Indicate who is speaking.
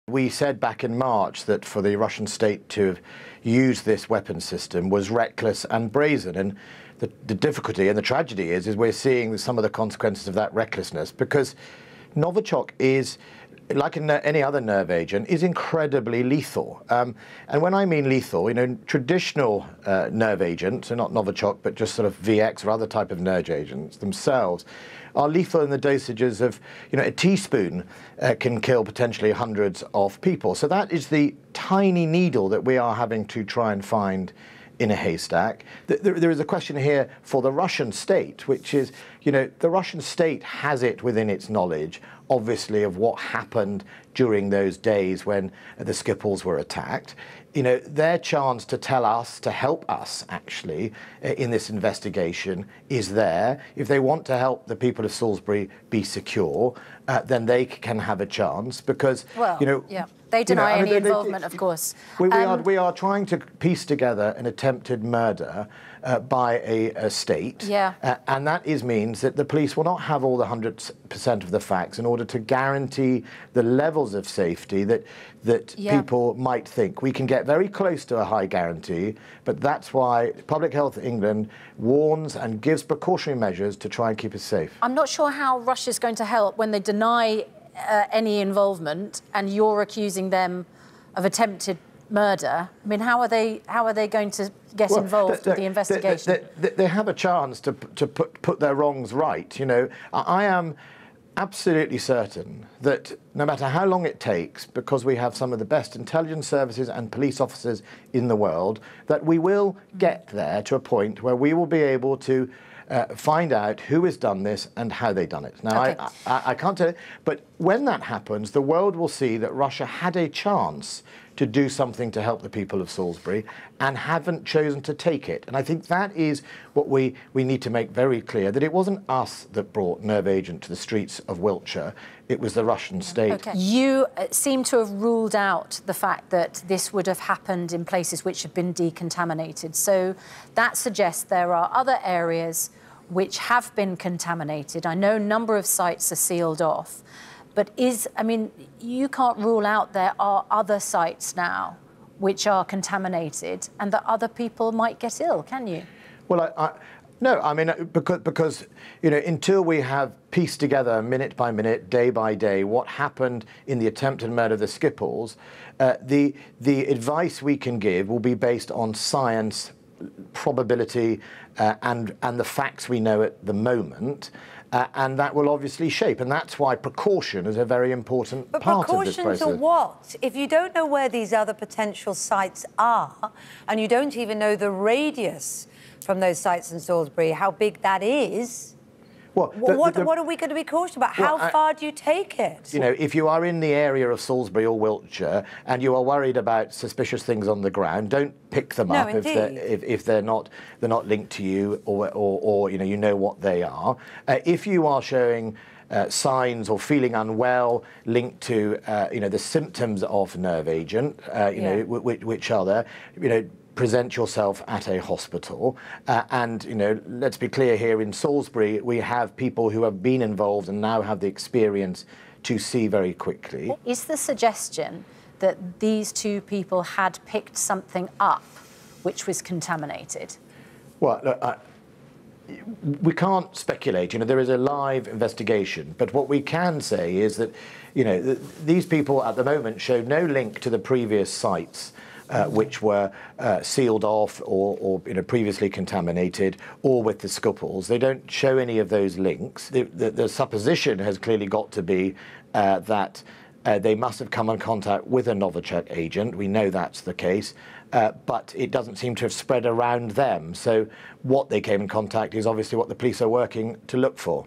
Speaker 1: We said back in March that for the Russian state to have used this weapon system was reckless and brazen. And the difficulty and the tragedy is we're seeing some of the consequences of that recklessness, because Novichok is, like any other nerve agent, is incredibly lethal. And when I mean lethal, you know, traditional nerve agents, so not Novichok, but just sort of VX or other type of nerve agents themselves, are lethal in the dosages of, you know, a teaspoon can kill potentially hundreds of people. So that is the tiny needle that we are having to try and find in a haystack. There is a question here for the Russian state, which is, you know, the Russian state has it within its knowledge, obviously, of what happened during those days when the Skiprials were attacked. You know, their chance to tell us, to help us, actually, in this investigation is there. If they want to help the people of Salisbury be secure, then they can have a chance, because,
Speaker 2: well,
Speaker 1: you know...
Speaker 2: Yeah. They deny any involvement, of course.
Speaker 1: We are trying to piece together an attempted murder by a state,
Speaker 2: yeah.
Speaker 1: And that means that the police will not have all the 100% of the facts in order to guarantee the levels of safety that
Speaker 2: yeah.
Speaker 1: people might think. We can get very close to a high guarantee, but that's why Public Health England warns and gives precautionary measures to try and keep us safe.
Speaker 2: I'm not sure how Russia's going to help when they deny any involvement, and you're accusing them of attempted murder. I mean, how are they going to get involved with the investigation?
Speaker 1: They have a chance to put their wrongs right. You know, I am absolutely certain that no matter how long it takes, because we have some of the best intelligence services and police officers in the world, that we will get there to a point where we will be able to find out who has done this and how they've done it. Now,
Speaker 2: okay.
Speaker 1: I can't tell you, but when that happens, the world will see that Russia had a chance to do something to help the people of Salisbury and haven't chosen to take it. And I think that is what we need to make very clear, that it wasn't us that brought Nerve Agent to the streets of Wiltshire, it was the Russian state.
Speaker 2: Okay. You seem to have ruled out the fact that this would have happened in places which have been decontaminated. So that suggests there are other areas which have been contaminated. I know a number of sites are sealed off, but I mean, you can't rule out there are other sites now which are contaminated and that other people might get ill, can you?
Speaker 1: Well, no, I mean, because, you know, until we have pieced together minute by minute, day by day, what happened in the attempted murder of the Skiprials, the advice we can give will be based on science, probability, and the facts we know at the moment. And that will obviously shape, and that's why precaution is a very important part of this process.
Speaker 3: But precaution to what? If you don't know where these other potential sites are, and you don't even know the radius from those sites in Salisbury, how big that is, well, what are we going to be cautious about? How far do you take it?
Speaker 1: You know, if you are in the area of Salisbury or Wiltshire and you are worried about suspicious things on the ground, don't pick them up if they're not linked to you, or you know what they are. If you are showing signs or feeling unwell linked to you know, the symptoms of Nerve Agent, you know, which are there, you know, present yourself at a hospital. And, you know, let's be clear here, in Salisbury, we have people who have been involved and now have the experience to see very quickly.
Speaker 2: Is the suggestion that these two people had picked something up which was contaminated?
Speaker 1: Well, look, we can't speculate. You know, there is a live investigation. But what we can say is that, you know, these people at the moment showed no link to the previous sites which were sealed off or you know, previously contaminated, or with the Skiprials. They don't show any of those links. The supposition has clearly got to be that they must have come in contact with a Novichok agent. We know that's the case, but it doesn't seem to have spread around them. So what they came in contact is obviously what the police are working to look for.